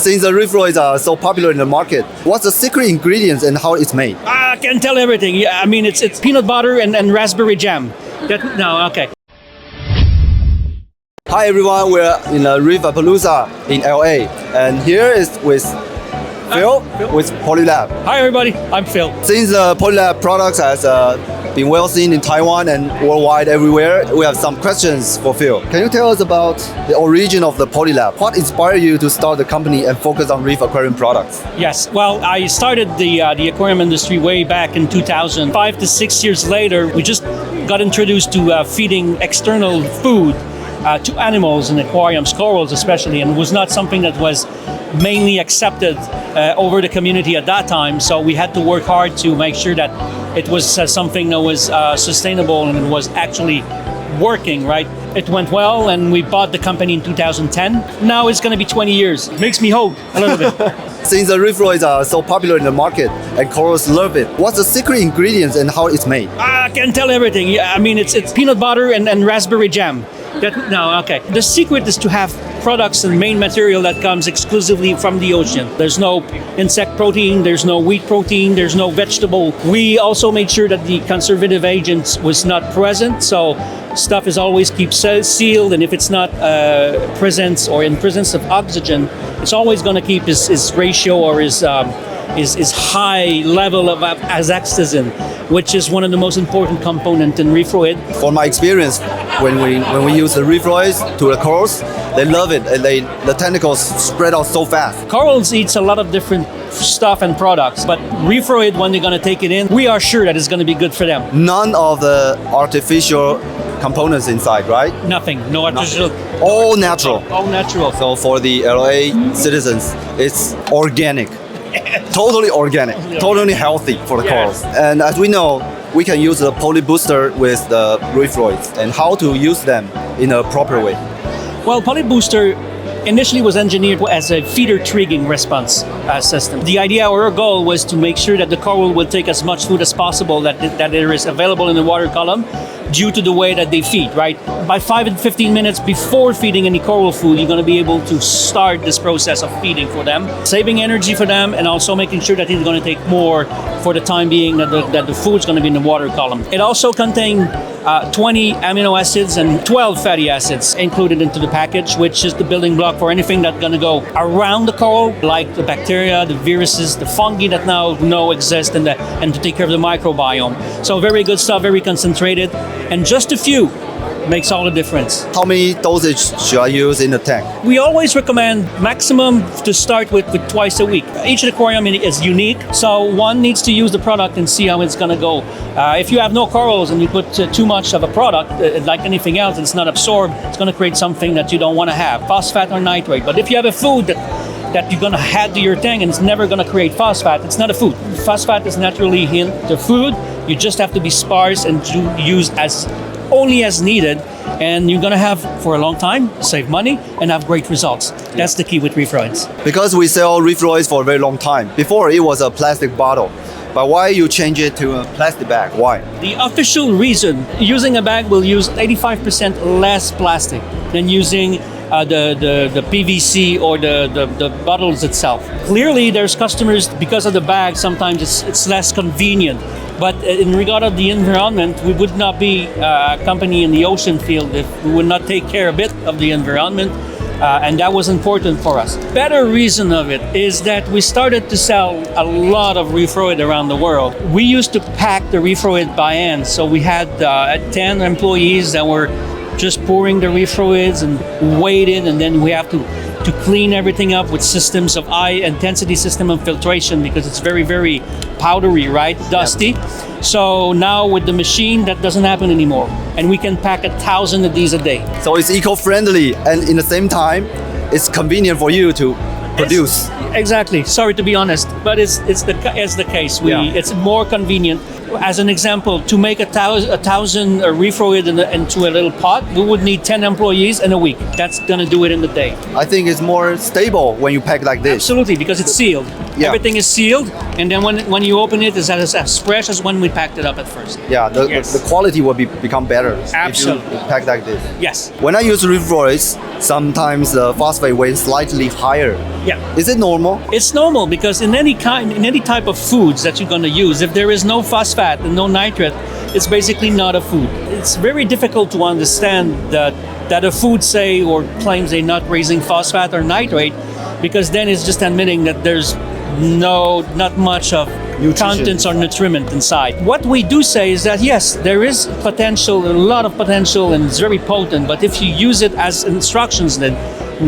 Since the Reef-Roids are so popular in the market, what's the secret ingredients and how it's made? I can tell everything. Yeah, I mean, it's peanut butter and raspberry jam. Okay. Hi everyone, we're in Reefapalooza in LA, and here is with Phil with PolypLab. Hi everybody, I'm Phil. Since the PolypLab products has been well seen in Taiwan and worldwide everywhere, we have some questions for Phil. Can you tell us about the origin of the PolypLab? What inspired you to start the company and focus on reef aquarium products? Yes, well, I started the aquarium industry way back in 2000. 5 to 6 years later, we just got introduced to feeding external food to animals in aquariums, corals especially, and it was not something that was mainly accepted over the community at that time. So we had to work hard to make sure that it was something that was sustainable and it was actually working, right? It went well and we bought the company in 2010. Now it's going to be 20 years. Makes me hope a little bit. Since the Reef-Roids are so popular in the market and corals love it, what's the secret ingredients and how it's made? I can tell everything. Yeah, I mean, it's peanut butter and raspberry jam. Okay. The secret is to have products and main material that comes exclusively from the ocean. There's no insect protein, there's no wheat protein, there's no vegetable. We also made sure that the conservative agents was not present, so stuff is always kept sealed, and if it's not present or in presence of oxygen, it's always going to keep its ratio or its high level of azaxanthin, which is one of the most important components in Reef-Roid. For my experience, when we use the Reef-Roids to the corals, they love it, and the tentacles spread out so fast. Corals eats a lot of different stuff and products, but Reef-Roid, when they're going to take it in, we are sure that it's going to be good for them. None of the artificial components inside, right? Nothing, no artificial. Nothing. All natural. All natural. So for the LA citizens, it's organic. Totally organic, totally healthy for the corals. And as we know, we can use the Polyp-Booster with the Reef-Roids, and how to use them in a proper way. Well, Polyp-Booster initially was engineered as a feeder triggering response system. The idea or our goal was to make sure that the coral will take as much food as possible that there is available in the water column due to the way that they feed, right? By 5 and 15 minutes before feeding any coral food, you're going to be able to start this process of feeding for them, saving energy for them, and also making sure that it's going to take more for the time being that the food's going to be in the water column. It also contains 20 amino acids and 12 fatty acids included into the package, which is the building block for anything that's going to go around the coral, like the bacteria, the viruses, the fungi that now exist, and to take care of the microbiome. So very good stuff, very concentrated, and just a few makes all the difference. How many dosage should I use in the tank? We always recommend maximum to start with twice a week. Each aquarium is unique, so one needs to use the product and see how it's going to go. If you have no corals and you put too much of a product, like anything else, it's not absorbed, it's going to create something that you don't want to have, phosphate or nitrate. But if you have a food that you're going to add to your tank and it's never going to create phosphate, it's not a food. Phosphate is naturally in the food. You just have to be sparse and use only as needed, and you're going to have for a long time, save money, and have great results. That's the key with Reef-Roids. Because we sell Reef-Roids for a very long time. Before it was a plastic bottle, but why you change it to a plastic bag? Why? The official reason, using a bag will use 85% less plastic than using the PVC or the bottles itself. Clearly, there's customers, because of the bag, sometimes it's less convenient. But in regard of the environment, we would not be a company in the ocean field if we would not take care a bit of the environment. And that was important for us. Better reason of it is that we started to sell a lot of Reef-Roid around the world. We used to pack the Reef-Roid by hand. So we had 10 employees that were just pouring the Reef-Roids and waiting, and then we have to clean everything up with systems of high intensity system of filtration because it's very, very powdery, right? Dusty. Yep. So now with the machine, that doesn't happen anymore. And we can pack 1,000 of these a day. So it's eco-friendly, and in the same time, it's convenient for you to produce. Exactly. Sorry to be honest, but it's the case. It's more convenient. As an example, to make a thousand Reef-Roids into a little pot, we would need 10 employees in a week. That's gonna do it in the day. I think it's more stable when you pack like this. Absolutely, because it's sealed. Yeah. Everything is sealed, and then when you open it, it's as fresh as when we packed it up at first. Yeah, the quality will become better. Absolutely. If you pack like this. Yes. When I use Reef-Roids, sometimes the phosphate weighs slightly higher. Yeah. Is it normal? It's normal because in any type of foods that you're going to use, if there is no phosphate and no nitrate, it's basically not a food. It's very difficult to understand that a food say or claims they're not raising phosphate or nitrate, because then it's just admitting that there's not much of contents or nutriment inside. What we do say is that yes, there is potential, a lot of potential, and it's very potent, but if you use it as instructions then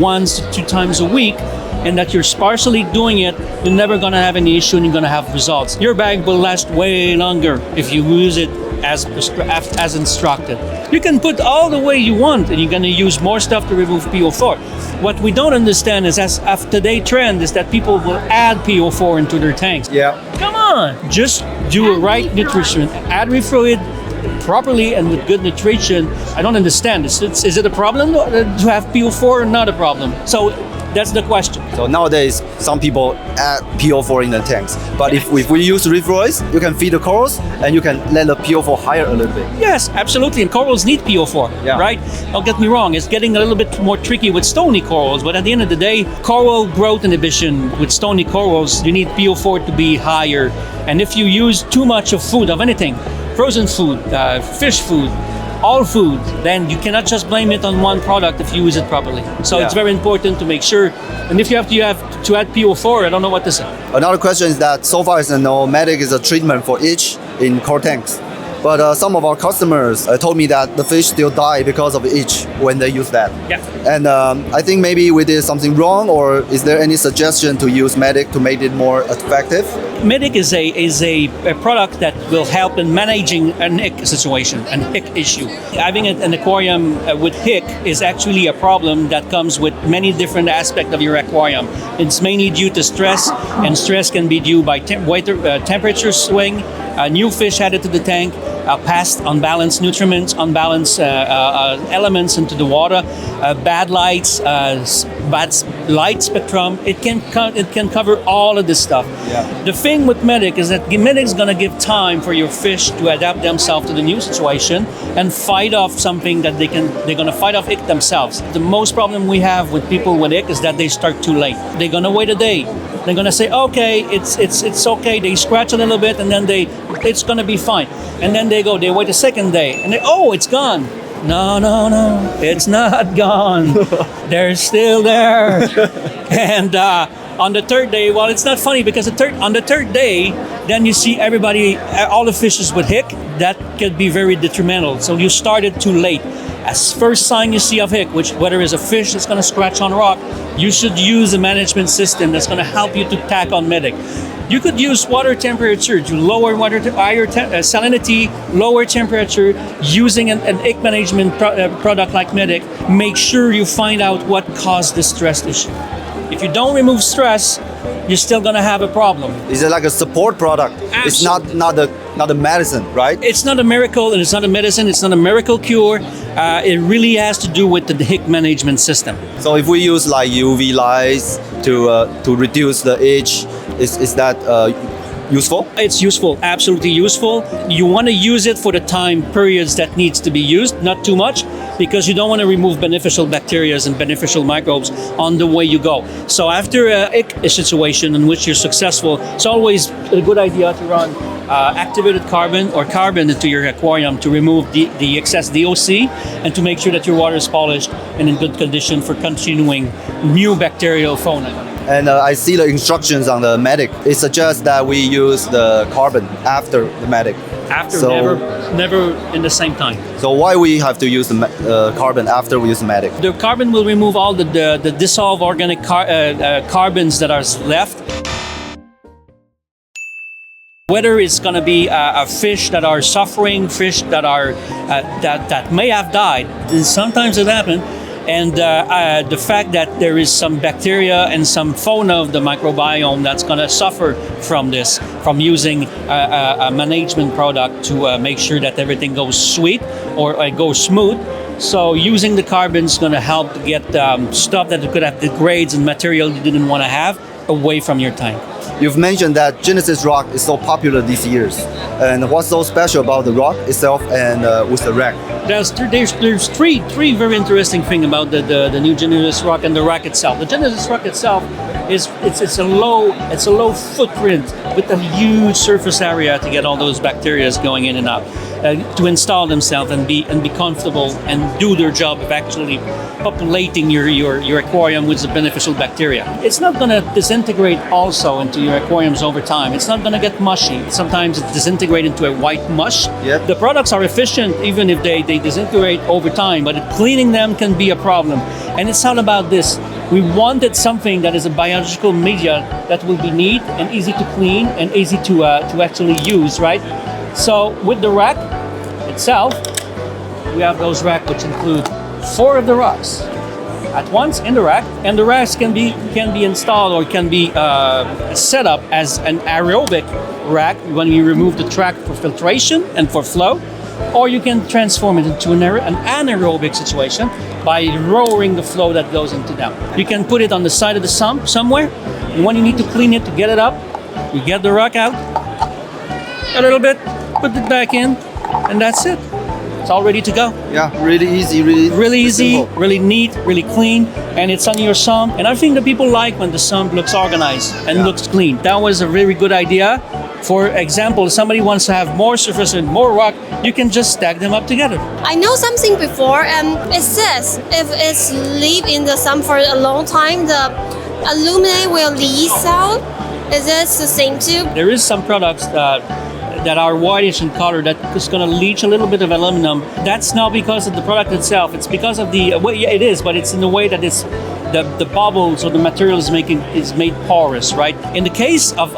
1 to 2 times a week, and that you're sparsely doing it, you're never gonna have any issue and you're gonna have results. Your bag will last way longer if you use it as instructed. You can put all the way you want and you're gonna use more stuff to remove PO4. What we don't understand is as of today's trend is that people will add PO4 into their tanks. Yeah. Come on, just do a right nutrition, add Reef-Roid properly and with good nutrition. I don't understand. Is it a problem to have PO4 or not a problem? So that's the question. So nowadays, some people add PO4 in the tanks. But if we use Reef-Roids, you can feed the corals and you can let the PO4 higher a little bit. Yes, absolutely. And corals need PO4, right? Don't get me wrong. It's getting a little bit more tricky with stony corals. But at the end of the day, coral growth inhibition with stony corals, you need PO4 to be higher. And if you use too much of food, of anything, frozen food, fish food, all food, then you cannot just blame it on one product if you use it properly. So it's very important to make sure. And if you have to add PO4, I don't know what to say. Another question is that so far as I know, Medic is a treatment for itch in core tanks. But some of our customers told me that the fish still die because of itch when they use that. Yeah. And I think maybe we did something wrong, or is there any suggestion to use Medic to make it more effective? Medic is a product that will help in managing an ick situation, an ick issue. Having an aquarium with ick is actually a problem that comes with many different aspects of your aquarium. It's mainly due to stress, and stress can be due by temperature swing, new fish added to the tank, past unbalanced nutriments, unbalanced elements into the water, bad lights, bad light spectrum. It can cover all of this stuff. Yeah. The thing with Medic is that Medic is going to give time for your fish to adapt themselves to the new situation and fight off something that they're going to fight off ick themselves. The most problem we have with people with ick is that they start too late. They're going to wait a day. They're going to say, okay, it's okay. They scratch a little bit and then it's going to be fine. And then they wait a second day and it's gone. No, it's not gone. They're still there. And on the third day, well, it's not funny because on the third day, then you see all the fishes with ick. That could be very detrimental. So you started too late. As first sign you see of ick, which whether it's a fish that's going to scratch on rock, you should use a management system that's going to help you to tack on Medic. You could use water temperature to lower higher salinity, lower temperature, using an ick management product like Medic. Make sure you find out what caused the stress issue. If you don't remove stress, you're still gonna have a problem. Is it like a support product? Absolutely. It's not a medicine, right? It's not a miracle, and it's not a medicine. It's not a miracle cure. It really has to do with the ick management system. So if we use like UV lights to reduce the itch, is that useful? It's useful, absolutely useful. You want to use it for the time periods that needs to be used, not too much, because you don't want to remove beneficial bacteria and beneficial microbes on the way you go. So after a situation in which you're successful, it's always a good idea to run activated carbon into your aquarium to remove the excess DOC and to make sure that your water is polished and in good condition for continuing new bacterial fauna. And I see the instructions on the Medic. It suggests that we use the carbon after the Medic. Never in the same time. So why we have to use the carbon after we use the Medic? The carbon will remove all the dissolved organic carbons that are left. Whether it's going to be a fish that are suffering, fish that are that may have died, and sometimes it happens. And the fact that there is some bacteria and some fauna of the microbiome that's going to suffer from this, from using a management product to make sure that everything goes sweet or goes smooth. So using the carbon is going to help to get stuff that could have degrades and material you didn't want to have away from your tank. You've mentioned that Genesis Rock is so popular these years. And what's so special about the rock itself and with the rack? There's three very interesting things about the new Genesis Rock and the rack itself. The Genesis Rock itself it's a low footprint with a huge surface area to get all those bacteria going in and out, to install themselves and be comfortable and do their job of actually populating your aquarium with the beneficial bacteria. It's not going to disintegrate also into your aquariums over time. It's not going to get mushy. Sometimes it disintegrates into a white mush. Yep. The products are efficient even if they disintegrate over time, but cleaning them can be a problem. And it's all about this. We wanted something that is a biological media that will be neat and easy to clean and easy to actually use, right? So with the rack itself, we have those racks which include 4 of the rocks at once in the rack, and the racks can be installed or can be set up as an aerobic rack when you remove the track for filtration and for flow, or you can transform it into an anaerobic situation by lowering the flow that goes into them. You can put it on the side of the sump somewhere, and when you need to clean it to get it up, you get the rock out a little bit, put it back in, and that's it. It's all ready to go. Yeah, really easy, really easy, simple. really neat, really clean, and it's on your sump. And I think that people like when the sump looks organized and looks clean. That was a really good idea. For example, if somebody wants to have more surface and more rock, you can just stack them up together. I know something before, and it says if it's leave in the sun for a long time, the aluminum will leach out. Is this the same too? There is some products that are whitish in color that is going to leach a little bit of aluminum. That's not because of the product itself. It's because of the way it is, but it's in the way that it's the bubbles or the material is made porous, right? In the case of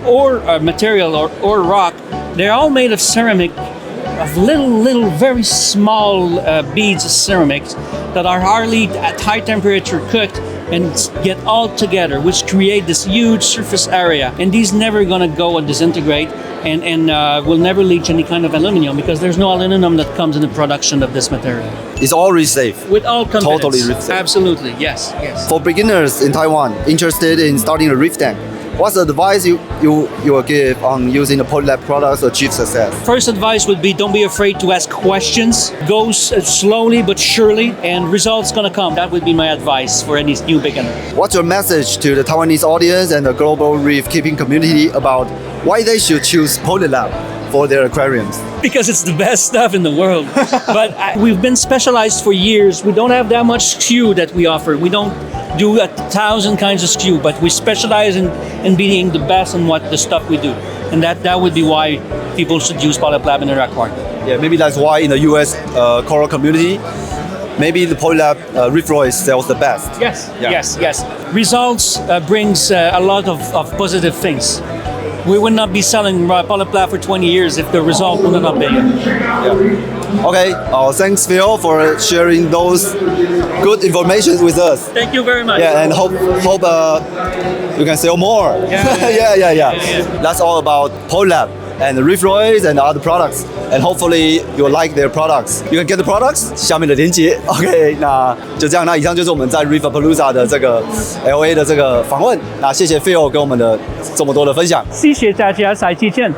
ore material or rock, they're all made of ceramic, of little very small beads of ceramics that are hardly at high temperature cooked and get all together, which create this huge surface area. And these never gonna go and disintegrate and will never leach any kind of aluminum because there's no aluminum that comes in the production of this material. It's already safe. With all confidence. Totally reef safe. Absolutely, yes. For beginners in Taiwan interested in starting a reef tank, what's the advice you will give on using the PolyPlab products to achieve success? First advice would be don't be afraid to ask questions. Go slowly but surely, and results gonna come. That would be my advice for any new beginner. What's your message to the Taiwanese audience and the global reef keeping community about why they should choose PolyPlab for their aquariums? Because it's the best stuff in the world. But we've been specialized for years. We don't have that much SKU that we offer. We don't do 1,000 kinds of SKU, but we specialize in being the best in what the stuff we do. And that would be why people should use PolyPlab in their aquarium. Yeah, maybe that's why in the US coral community, maybe the PolyPlab Reef-Roids sells the best. Yes, Yeah. yes. Results brings a lot of positive things. We would not be selling PolyPlab for 20 years if the result would not be. Yeah. Okay, thanks Phil for sharing those good information with us. Thank you very much. Yeah, and hope you can sell more. Yeah. Yeah. That's all about PolyPlab and the Reef-Roids and other products. And hopefully you like their products. You can get the products 下面的连结。OK， 那就这样。那以上就是我们在 Reefapalooza 的这个 LA 的这个访问。那谢谢 Phil 跟我们的这么多的分享。谢谢大家，下期见。